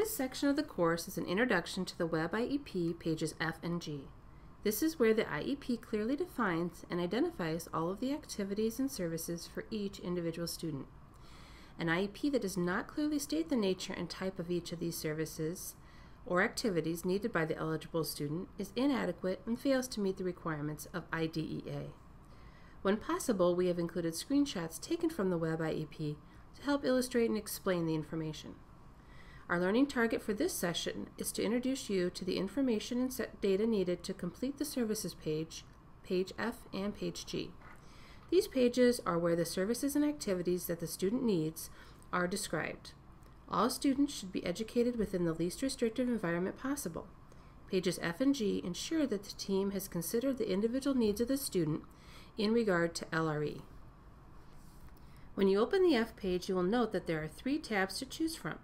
This section of the course is an introduction to the Web IEP, pages F and G. This is where the IEP clearly defines and identifies all of the activities and services for each individual student. An IEP that does not clearly state the nature and type of each of these services or activities needed by the eligible student is inadequate and fails to meet the requirements of IDEA. When possible, we have included screenshots taken from the Web IEP to help illustrate and explain the information. Our learning target for this session is to introduce you to the information and data needed to complete the services page, page F and page G. These pages are where the services and activities that the student needs are described. All students should be educated within the least restrictive environment possible. Pages F and G ensure that the team has considered the individual needs of the student in regard to LRE. When you open the F page, you will note that there are 3 tabs to choose from.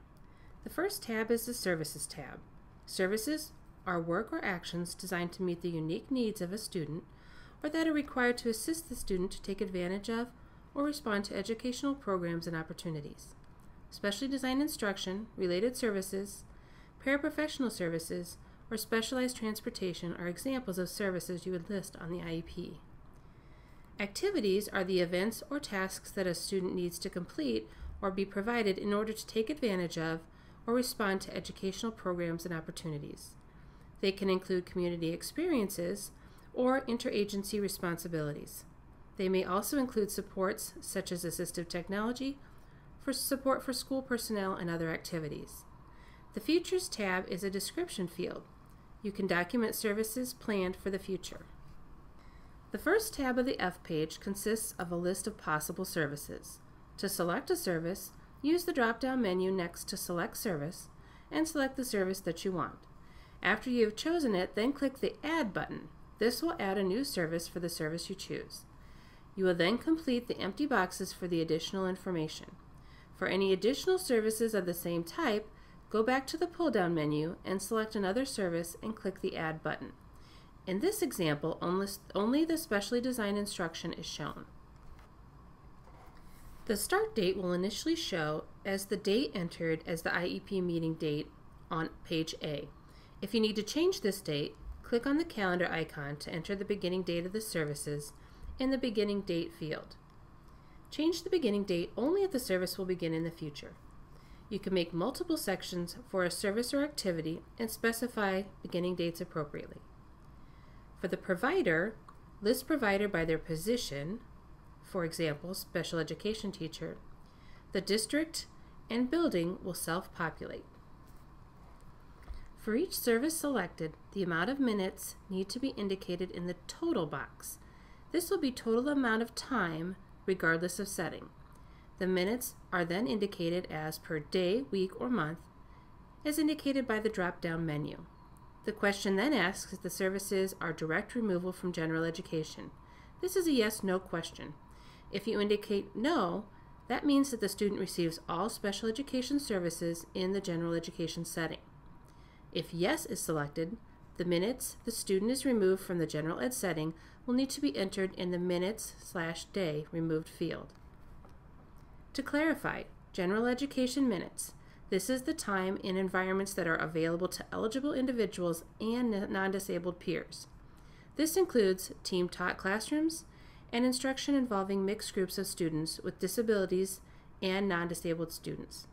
The first tab is the Services tab. Services are work or actions designed to meet the unique needs of a student or that are required to assist the student to take advantage of or respond to educational programs and opportunities. Specially designed instruction, related services, paraprofessional services, or specialized transportation are examples of services you would list on the IEP. Activities are the events or tasks that a student needs to complete or be provided in order to take advantage of or respond to educational programs and opportunities. They can include community experiences or interagency responsibilities. They may also include supports such as assistive technology, for support for school personnel and other activities. The Futures tab is a description field. You can document services planned for the future. The first tab of the F page consists of a list of possible services. To select a service, use the drop-down menu next to Select Service and select the service that you want. After you have chosen it, then click the Add button. This will add a new service for the service you choose. You will then complete the empty boxes for the additional information. For any additional services of the same type, go back to the pull-down menu and select another service and click the Add button. In this example, only the specially designed instruction is shown. The start date will initially show as the date entered as the IEP meeting date on page A. If you need to change this date, click on the calendar icon to enter the beginning date of the services in the beginning date field. Change the beginning date only if the service will begin in the future. You can make multiple sections for a service or activity and specify beginning dates appropriately. For the provider, list provider by their position, for example, special education teacher. The district and building will self-populate. For each service selected, the amount of minutes need to be indicated in the total box. This will be total amount of time regardless of setting. The minutes are then indicated as per day, week, or month, as indicated by the drop-down menu. The question then asks if the services are direct removal from general education. This is a yes/no question. If you indicate no, that means that the student receives all special education services in the general education setting. If yes is selected, the minutes the student is removed from the general ed setting will need to be entered in the minutes/day removed field. To clarify, general education minutes. This is the time in environments that are available to eligible individuals and non-disabled peers. This includes team-taught classrooms and instruction involving mixed groups of students with disabilities and non-disabled students.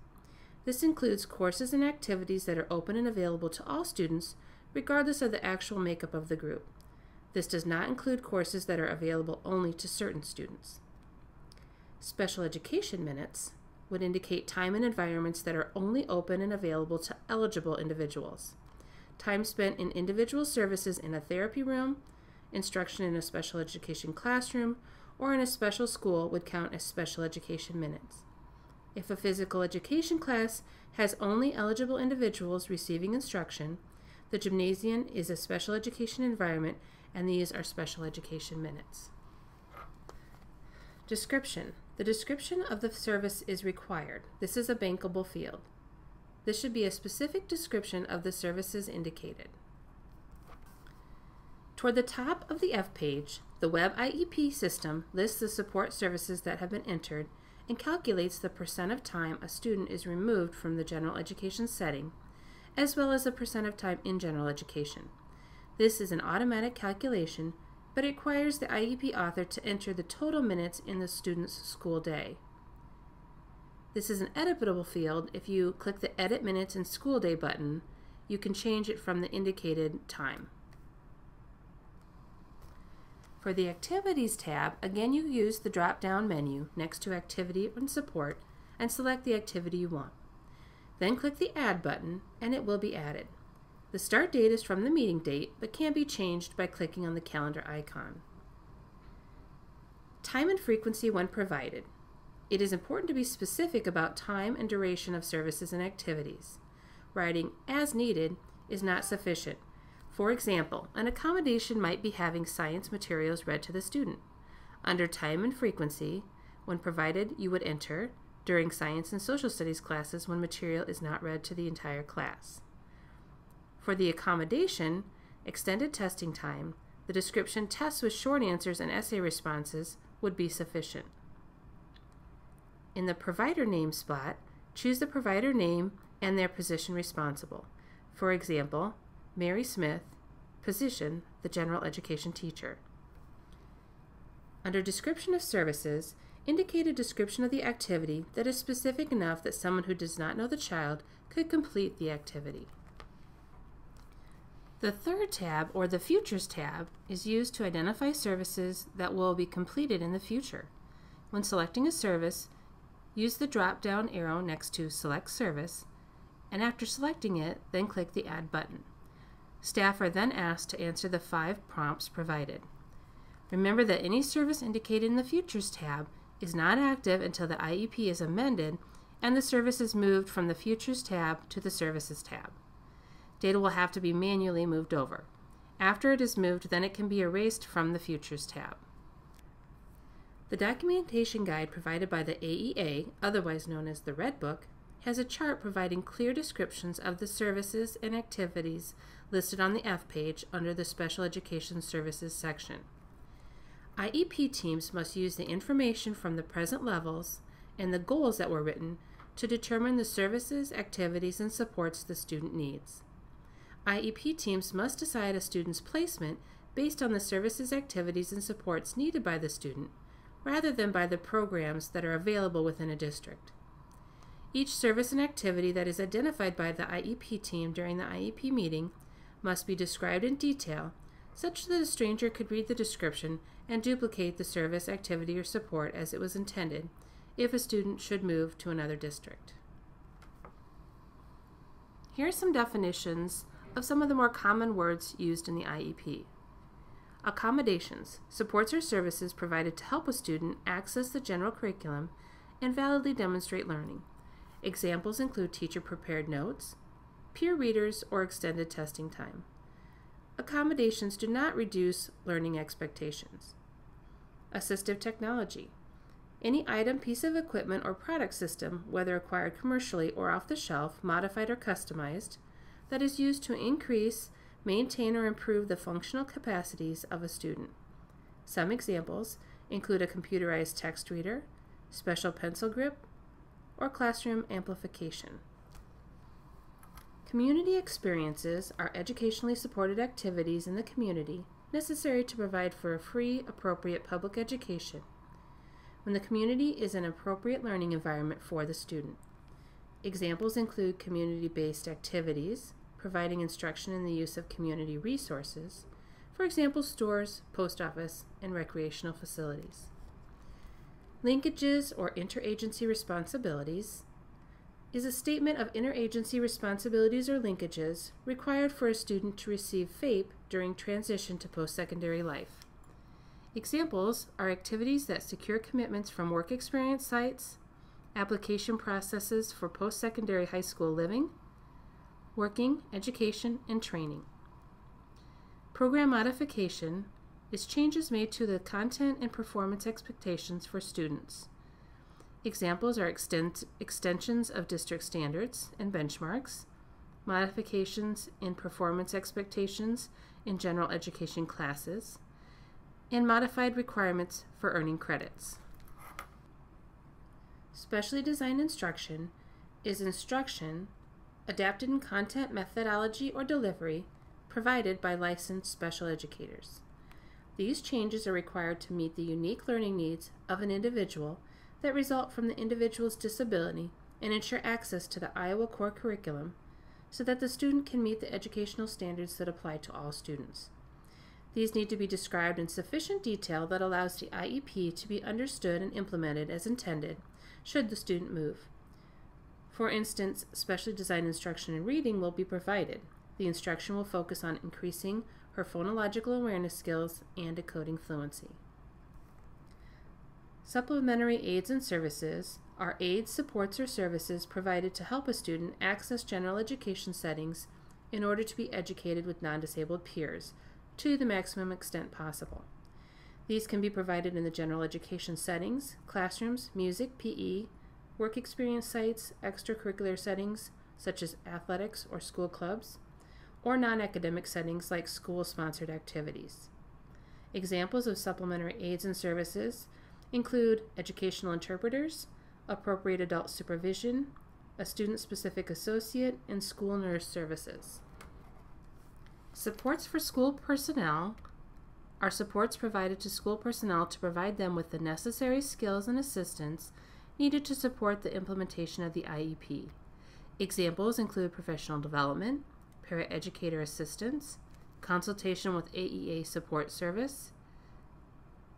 This includes courses and activities that are open and available to all students, regardless of the actual makeup of the group. This does not include courses that are available only to certain students. Special education minutes would indicate time and environments that are only open and available to eligible individuals. Time spent in individual services in a therapy room, instruction in a special education classroom, or in a special school would count as special education minutes. If a physical education class has only eligible individuals receiving instruction, the gymnasium is a special education environment, and these are special education minutes. Description. The description of the service is required. This is a bankable field. This should be a specific description of the services indicated. Toward the top of the F page, the Web IEP system lists the support services that have been entered and calculates the % of time a student is removed from the general education setting as well as the percent of time in general education. This is an automatic calculation, but it requires the IEP author to enter the total minutes in the student's school day. This is an editable field. If you click the Edit Minutes in School Day button, you can change it from the indicated time. For the Activities tab, again you use the drop-down menu next to Activity and Support and select the activity you want. Then click the Add button and it will be added. The start date is from the meeting date, but can be changed by clicking on the calendar icon. Time and frequency when provided. It is important to be specific about time and duration of services and activities. Writing "as needed" is not sufficient. For example, an accommodation might be having science materials read to the student. Under time and frequency, when provided, you would enter during science and social studies classes when material is not read to the entire class. For the accommodation, extended testing time, the description "tests with short answers and essay responses" would be sufficient. In the provider name spot, choose the provider name and their position responsible. For example, Mary Smith, position, the general education teacher. Under description of services, indicate a description of the activity that is specific enough that someone who does not know the child could complete the activity. The third tab, or the Futures tab, is used to identify services that will be completed in the future. When selecting a service, use the drop-down arrow next to Select Service, and after selecting it, then click the Add button. Staff are then asked to answer the 5 prompts provided. Remember that any service indicated in the Futures tab is not active until the IEP is amended and the service is moved from the Futures tab to the Services tab. Data will have to be manually moved over. After it is moved, then it can be erased from the Futures tab. The documentation guide provided by the AEA, otherwise known as the Red Book, has a chart providing clear descriptions of the services and activities listed on the F page under the Special Education Services section. IEP teams must use the information from the present levels and the goals that were written to determine the services, activities, and supports the student needs. IEP teams must decide a student's placement based on the services, activities, and supports needed by the student, rather than by the programs that are available within a district. Each service and activity that is identified by the IEP team during the IEP meeting must be described in detail, such that a stranger could read the description and duplicate the service, activity, or support as it was intended if a student should move to another district. Here are some definitions of some of the more common words used in the IEP. Accommodations, supports or services provided to help a student access the general curriculum and validly demonstrate learning. Examples include teacher-prepared notes, peer readers, or extended testing time. Accommodations do not reduce learning expectations. Assistive technology, any item, piece of equipment, or product system, whether acquired commercially or off the shelf, modified or customized, that is used to increase, maintain, or improve the functional capacities of a student. Some examples include a computerized text reader, special pencil grip, or classroom amplification. Community experiences are educationally supported activities in the community necessary to provide for a free, appropriate public education when the community is an appropriate learning environment for the student. Examples include community-based activities, providing instruction in the use of community resources, for example, stores, post office, and recreational facilities. Linkages or interagency responsibilities is a statement of interagency responsibilities or linkages required for a student to receive FAPE during transition to post-secondary life. Examples are activities that secure commitments from work experience sites, application processes for post-secondary high school living, working, education, and training. Program modification is changes made to the content and performance expectations for students. Examples are extensions of district standards and benchmarks, modifications in performance expectations in general education classes, and modified requirements for earning credits. Specially designed instruction is instruction adapted in content, methodology, or delivery, provided by licensed special educators. These changes are required to meet the unique learning needs of an individual that result from the individual's disability and ensure access to the Iowa core curriculum so that the student can meet the educational standards that apply to all students. These need to be described in sufficient detail that allows the IEP to be understood and implemented as intended should the student move. For instance, specially designed instruction in reading will be provided. The instruction will focus on increasing her phonological awareness skills and decoding fluency. Supplementary aids and services are aids, supports, or services provided to help a student access general education settings in order to be educated with non-disabled peers to the maximum extent possible. These can be provided in the general education settings, classrooms, music, PE, work experience sites, extracurricular settings such as athletics or school clubs, or non-academic settings like school-sponsored activities. Examples of supplementary aids and services include educational interpreters, appropriate adult supervision, a student-specific associate, and school nurse services. Supports for school personnel are supports provided to school personnel to provide them with the necessary skills and assistance needed to support the implementation of the IEP. Examples include professional development, paraeducator assistance, consultation with AEA support service,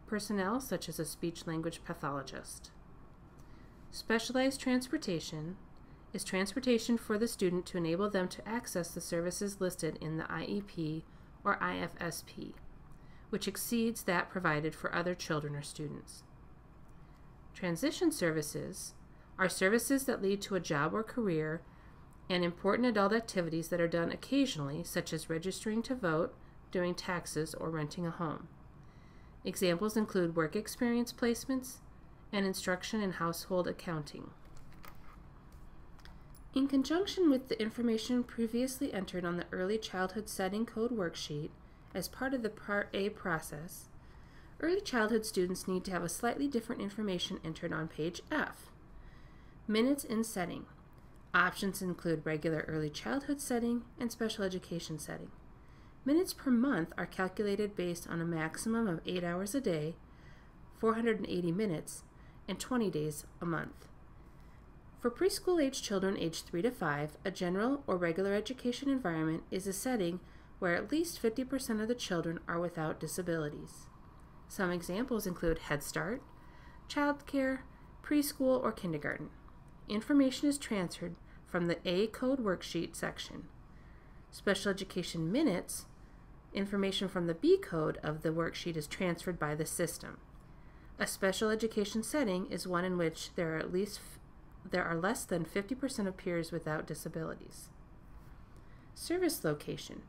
personnel such as a speech-language pathologist. Specialized transportation is transportation for the student to enable them to access the services listed in the IEP or IFSP, which exceeds that provided for other children or students. Transition services are services that lead to a job or career and important adult activities that are done occasionally, such as registering to vote, doing taxes, or renting a home. Examples include work experience placements and instruction in household accounting. In conjunction with the information previously entered on the Early Childhood Setting Code worksheet as part of the Part A process, early childhood students need to have a slightly different information entered on page F. Minutes in setting. Options include regular early childhood setting and special education setting. Minutes per month are calculated based on a maximum of 8 hours a day, 480 minutes, and 20 days a month. For preschool-age children aged 3 to 5, a general or regular education environment is a setting where at least 50% of the children are without disabilities. Some examples include Head Start, child care, preschool, or kindergarten. Information is transferred from the A Code worksheet section. Special education minutes, information from the B Code of the worksheet is transferred by the system. A special education setting is one in which there are less than 50% of peers without disabilities. Service location.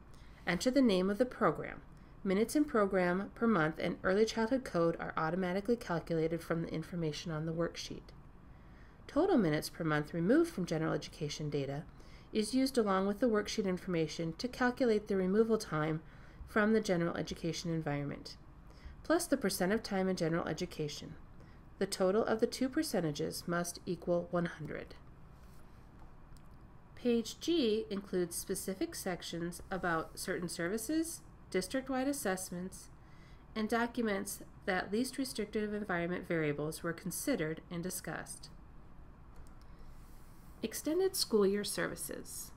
Enter the name of the program. Minutes in program per month and early childhood code are automatically calculated from the information on the worksheet. Total minutes per month removed from general education data is used along with the worksheet information to calculate the removal time from the general education environment, plus the percent of time in general education. The total of the two percentages must equal 100. Page G includes specific sections about certain services, district-wide assessments, and documents that least restrictive environment variables were considered and discussed. Extended school year services.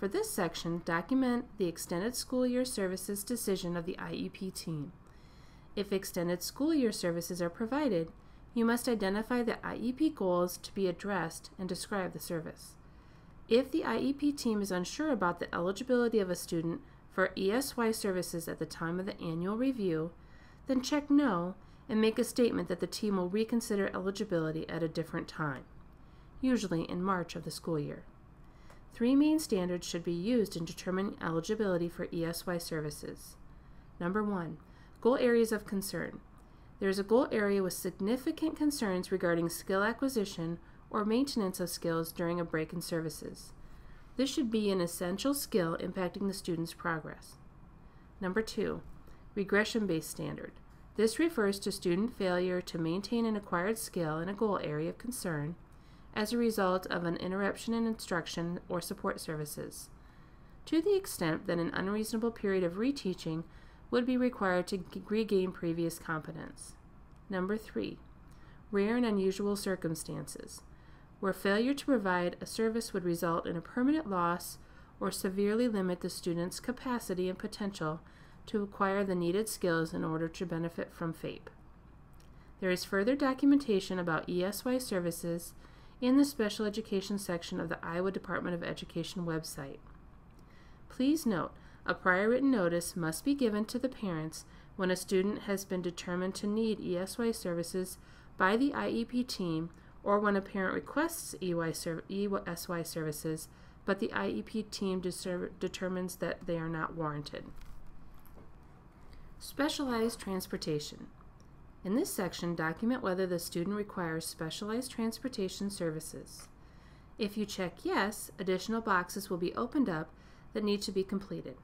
For this section, document the extended school year services decision of the IEP team. If extended school year services are provided, you must identify the IEP goals to be addressed and describe the service. If the IEP team is unsure about the eligibility of a student for ESY services at the time of the annual review, then check No and make a statement that the team will reconsider eligibility at a different time, usually in March of the school year. 3 main standards should be used in determining eligibility for ESY services. Number 1, goal areas of concern. There is a goal area with significant concerns regarding skill acquisition or maintenance of skills during a break in services. This should be an essential skill impacting the student's progress. Number 2, regression-based standard. This refers to student failure to maintain an acquired skill in a goal area of concern as a result of an interruption in instruction or support services, to the extent that an unreasonable period of reteaching would be required to regain previous competence. Number 3, rare and unusual circumstances, where failure to provide a service would result in a permanent loss or severely limit the student's capacity and potential to acquire the needed skills in order to benefit from FAPE. There is further documentation about ESY services in the Special Education section of the Iowa Department of Education website. Please note, a prior written notice must be given to the parents when a student has been determined to need ESY services by the IEP team, or when a parent requests ESY services, but the IEP team determines that they are not warranted. Specialized transportation. In this section, document whether the student requires specialized transportation services. If you check yes, additional boxes will be opened up that need to be completed.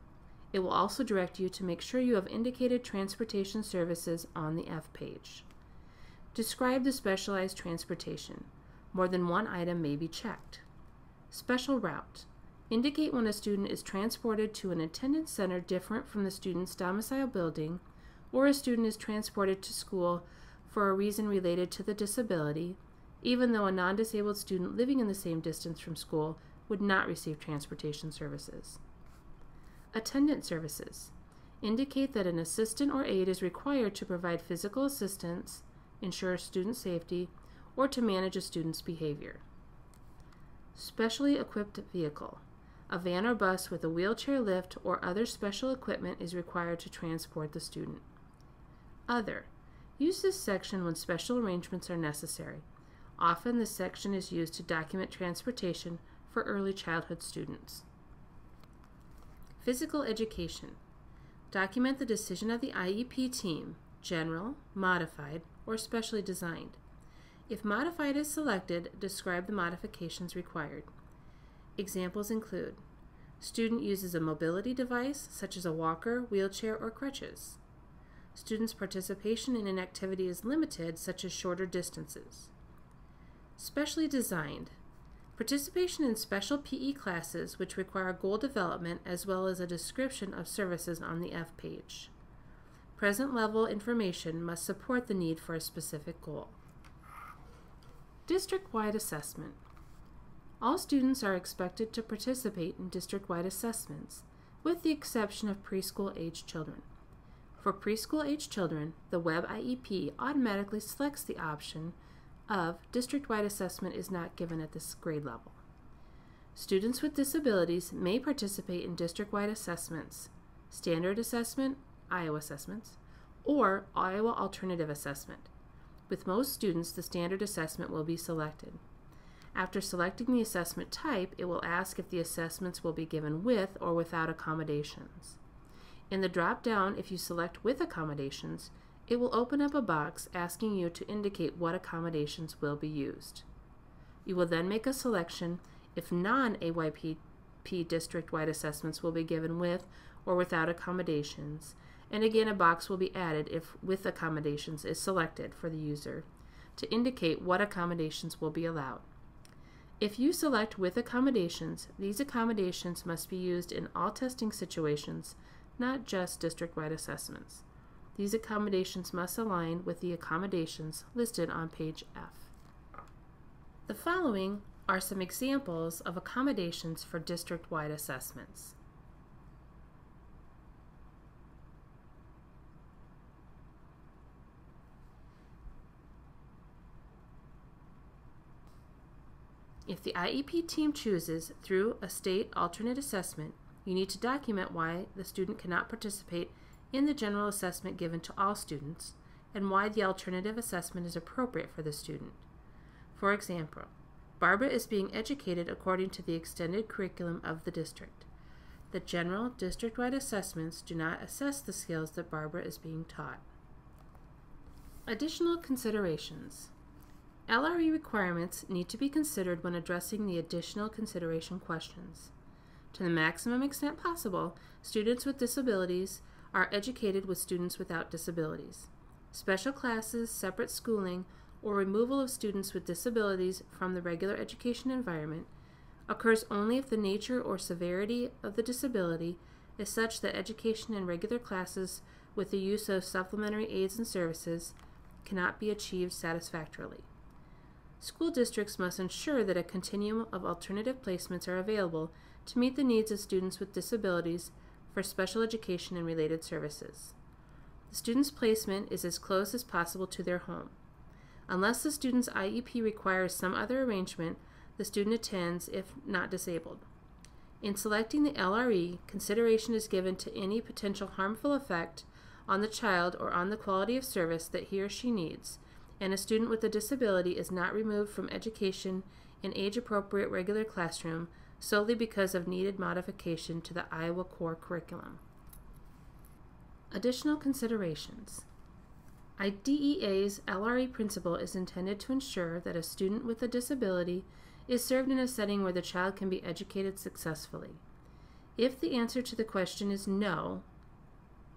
It will also direct you to make sure you have indicated transportation services on the F page. Describe the specialized transportation. More than one item may be checked. Special route. Indicate when a student is transported to an attendance center different from the student's domicile building, or a student is transported to school for a reason related to the disability, even though a non-disabled student living in the same distance from school would not receive transportation services. Attendant services. Indicate that an assistant or aide is required to provide physical assistance, ensure student safety, or to manage a student's behavior. Specially equipped vehicle. A van or bus with a wheelchair lift or other special equipment is required to transport the student. Other. Use this section when special arrangements are necessary. Often this section is used to document transportation for early childhood students. Physical education. Document the decision of the IEP team, general, modified, or specially designed. If modified is selected, describe the modifications required. Examples include: student uses a mobility device such as a walker, wheelchair, or crutches. Students' participation in an activity is limited, such as shorter distances. Specially designed. Participation in special PE classes which require goal development as well as a description of services on the F page. Present level information must support the need for a specific goal. District-wide assessment. All students are expected to participate in district-wide assessments, with the exception of preschool-age children. For preschool-age children, the Web IEP automatically selects the option of district-wide assessment is not given at this grade level. Students with disabilities may participate in district-wide assessments, standard assessment, Iowa assessments, or Iowa alternative assessment. With most students, the standard assessment will be selected. After selecting the assessment type, it will ask if the assessments will be given with or without accommodations. In the drop-down, if you select with accommodations, it will open up a box asking you to indicate what accommodations will be used. You will then make a selection if non-AYP district-wide assessments will be given with or without accommodations, and again a box will be added if with accommodations is selected for the user to indicate what accommodations will be allowed. If you select with accommodations, these accommodations must be used in all testing situations, not just district-wide assessments. These accommodations must align with the accommodations listed on page F. The following are some examples of accommodations for district-wide assessments. If the IEP team chooses through a state alternate assessment, you need to document why the student cannot participate in the general assessment given to all students, and why the alternative assessment is appropriate for the student. For example, Barbara is being educated according to the extended curriculum of the district. The general district-wide assessments do not assess the skills that Barbara is being taught. Additional considerations. LRE requirements need to be considered when addressing the additional consideration questions. To the maximum extent possible, students with disabilities are educated with students without disabilities. Special classes, separate schooling, or removal of students with disabilities from the regular education environment occurs only if the nature or severity of the disability is such that education in regular classes with the use of supplementary aids and services cannot be achieved satisfactorily. School districts must ensure that a continuum of alternative placements are available to meet the needs of students with disabilities for special education and related services. The student's placement is as close as possible to their home. Unless the student's IEP requires some other arrangement, the student attends if not disabled. In selecting the LRE, consideration is given to any potential harmful effect on the child or on the quality of service that he or she needs, and a student with a disability is not removed from education in age-appropriate regular classroom solely because of needed modification to the Iowa core curriculum. Additional considerations. IDEA's LRE principle is intended to ensure that a student with a disability is served in a setting where the child can be educated successfully. If the answer to the question is no,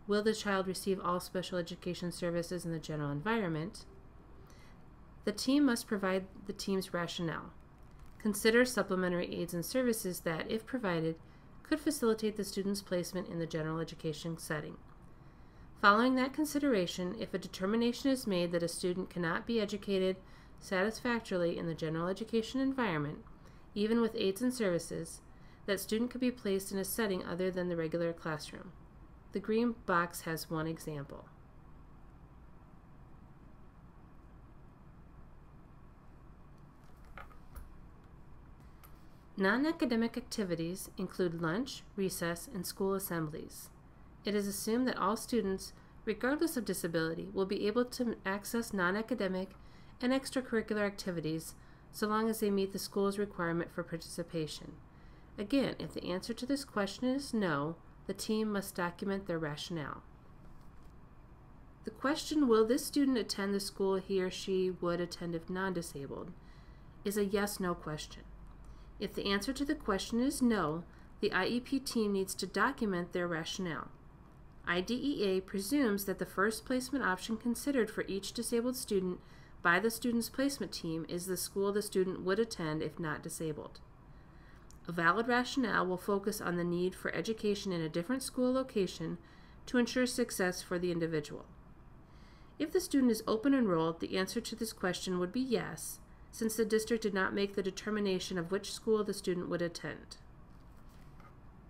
will the child receive all special education services in the general environment, the team must provide the team's rationale. Consider supplementary aids and services that, if provided, could facilitate the student's placement in the general education setting. Following that consideration, if a determination is made that a student cannot be educated satisfactorily in the general education environment, even with aids and services, that student could be placed in a setting other than the regular classroom. The green box has one example. Non-academic activities include lunch, recess, and school assemblies. It is assumed that all students, regardless of disability, will be able to access non-academic and extracurricular activities so long as they meet the school's requirement for participation. Again, if the answer to this question is no, the team must document their rationale. The question, will this student attend the school he or she would attend if non-disabled, is a yes-no question. If the answer to the question is no, the IEP team needs to document their rationale. IDEA presumes that the first placement option considered for each disabled student by the student's placement team is the school the student would attend if not disabled. A valid rationale will focus on the need for education in a different school location to ensure success for the individual. If the student is open enrolled, the answer to this question would be yes, since the district did not make the determination of which school the student would attend.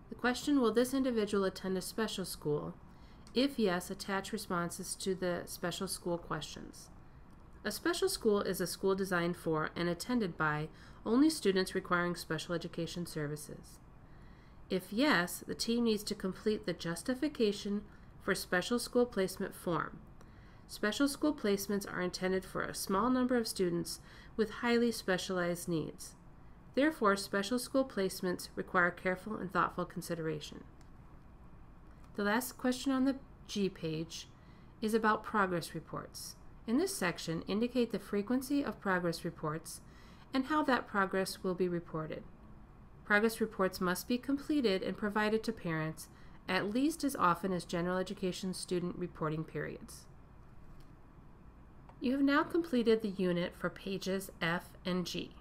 The question, will this individual attend a special school? If yes, attach responses to the special school questions. A special school is a school designed for and attended by only students requiring special education services. If yes, the team needs to complete the justification for special school placement form. Special school placements are intended for a small number of students with highly specialized needs. Therefore, special school placements require careful and thoughtful consideration. The last question on the G page is about progress reports. In this section, indicate the frequency of progress reports and how that progress will be reported. Progress reports must be completed and provided to parents at least as often as general education student reporting periods. You have now completed the unit for pages F and G.